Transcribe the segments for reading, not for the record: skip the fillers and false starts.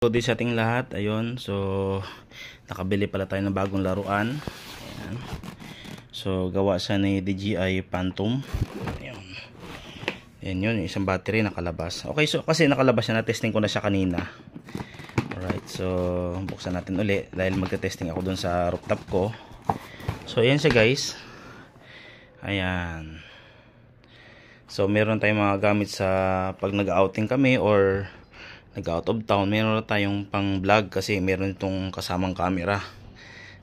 So di sa ating lahat, ayun, so nakabili pala tayo ng bagong laruan. Ayan. So gawa siya ni DJI Phantom. Ayan. Ayan yun, yung isang battery nakalabas. Okay, so kasi nakalabas siya, na testing ko na siya kanina. Alright, so buksan natin uli dahil magte-testing ako dun sa rooftop ko. So ayan siya guys. Ayan. So meron tayong mga gamit sa pag nag-outing kami or nag-out of town. Meron tayong pang vlog kasi meron itong kasamang camera.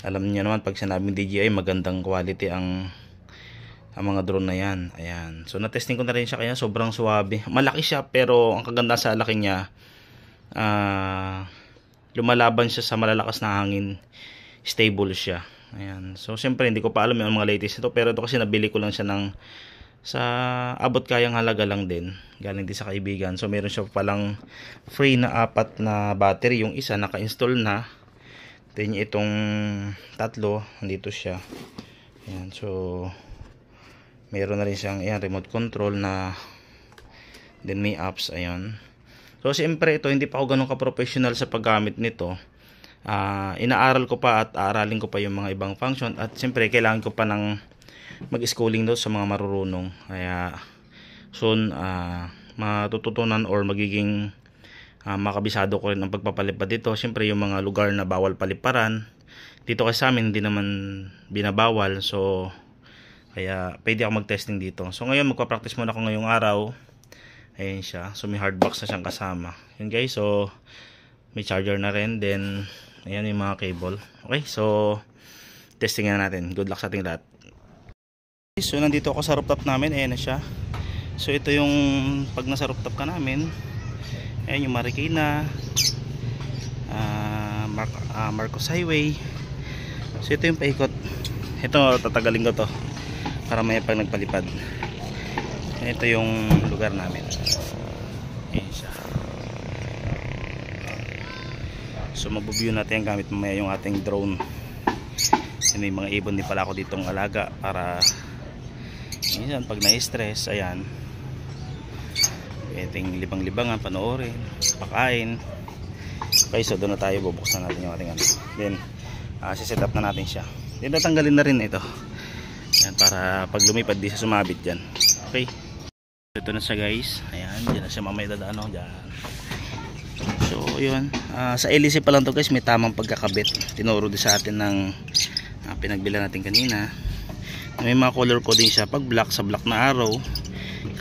Alam niyo naman pag sinabing DJI, magandang quality ang mga drone na yan. Ayan. So na-testing ko na rin siya, kaya sobrang suwabe. Malaki siya pero ang kaganda sa laki niya, lumalaban siya sa malalakas na hangin. Stable siya. Ayan. So siyempre hindi ko pa alam yung mga latest ito, pero ito kasi nabili ko lang siya sa abot kayang halaga lang din, galing din sa kaibigan. So meron siya palang free na 4 na battery. Yung isa naka-install na, then itong tatlo nandito siya. Ayan. So meron na rin siyang remote control na, then may apps. Ayan. So siyempre ito, hindi pa ako ganun ka-professional sa paggamit nito. Inaaral ko pa at aaralin ko pa yung mga ibang function, at siyempre kailangan ko pa ng mag-schooling daw sa mga marurunong. Kaya soon matututunan or magiging makabisado ko rin ang pagpapalipad dito. Siyempre yung mga lugar na bawal paliparan dito kasi sa amin hindi naman binabawal, so kaya pwede ako mag-testing dito. So ngayon magpa-practice muna ako ngayong araw. Ayan siya. So may hard box na siyang kasama. Yun guys, so may charger na rin, then ayan yung mga cable. Okay, so testing na natin. Good luck sa ating lahat. So nandito ako sa rooftop namin. Ayan na siya. So ito yung pag nasa rooftop ka namin, ayan yung Marikina, Marcos Highway. So ito yung paikot. Ito tatagalin ko to para may pag nagpalipad. Ito yung lugar namin. Ayan siya. So mabubuyo natin ang gamit mamaya yung ating drone. May mga ibon din pala ako ditong alaga para minsan pag na-stress, ayan, pwedeng libang-libangan, panoorin, pakain. Okay, so doon na tayo, bubuksan natin yung ating then siset up na natin siya, then tatanggalin na rin ito. Ayan, para pag lumipad di siya sumabit dyan. Okay, ito na siya guys. Ayan, dyan na siya mamaya dadaan dyan. So yun, sa LEC pa lang to guys, may tamang pagkakabit. Tinuro din sa atin ng pinagbila natin kanina. May mga color coding siya. Pag black, sa black na arrow.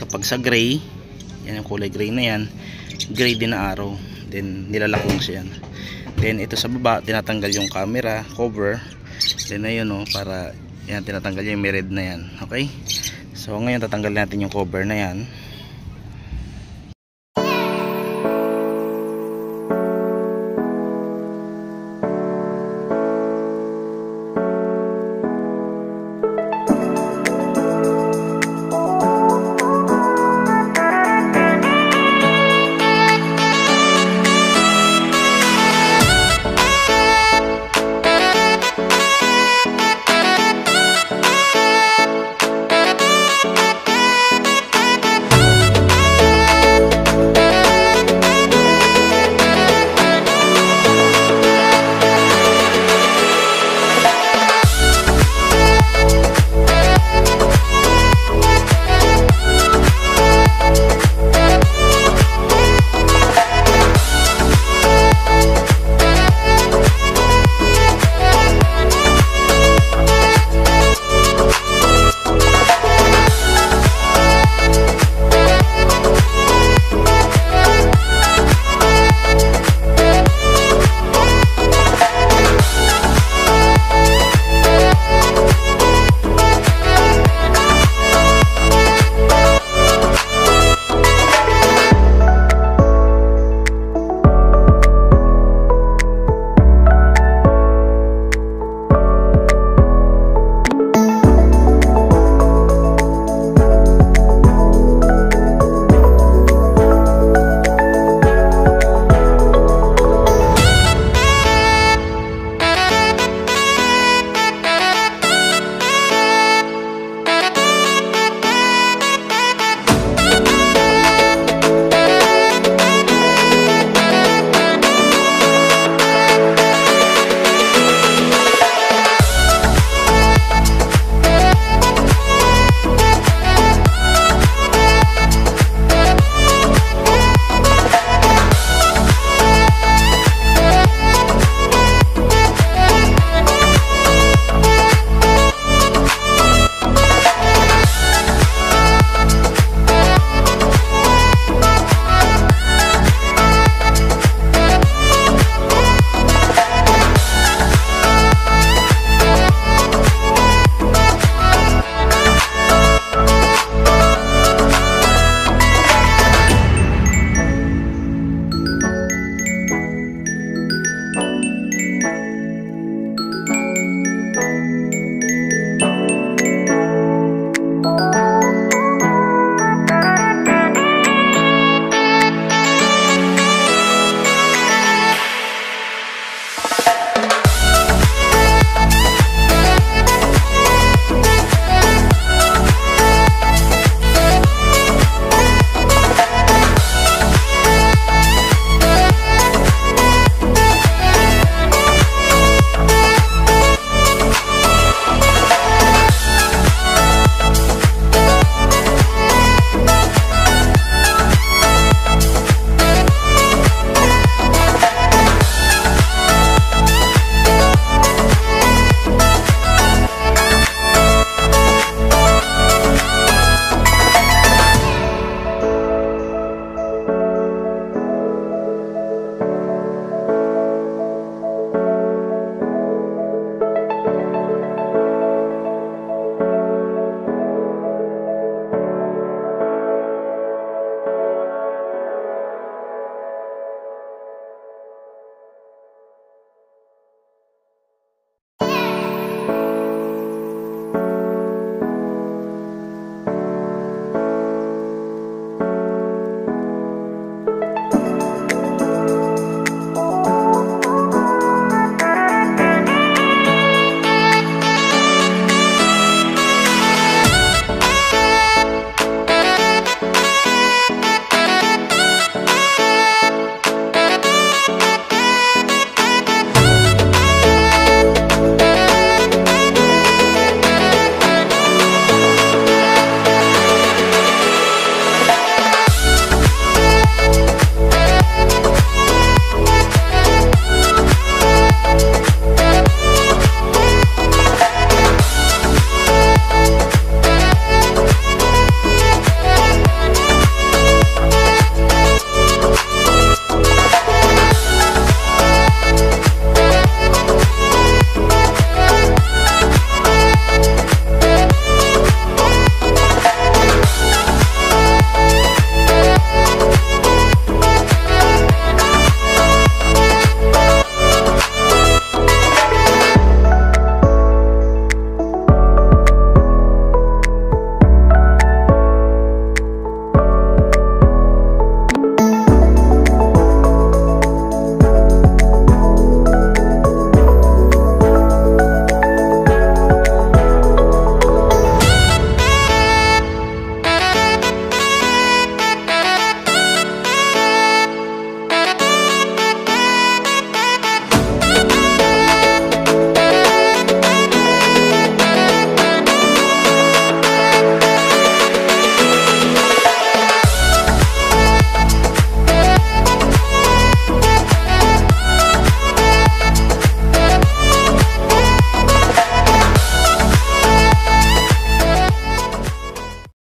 Kapag sa gray, yan yung kulay gray na yan, gray din na arrow. Then nilalakong siya yan. Then ito sa baba, tinatanggal yung camera cover. Then ayun para yan, tinatanggal yung red na yan. Okay, so ngayon tatanggal natin yung cover na yan.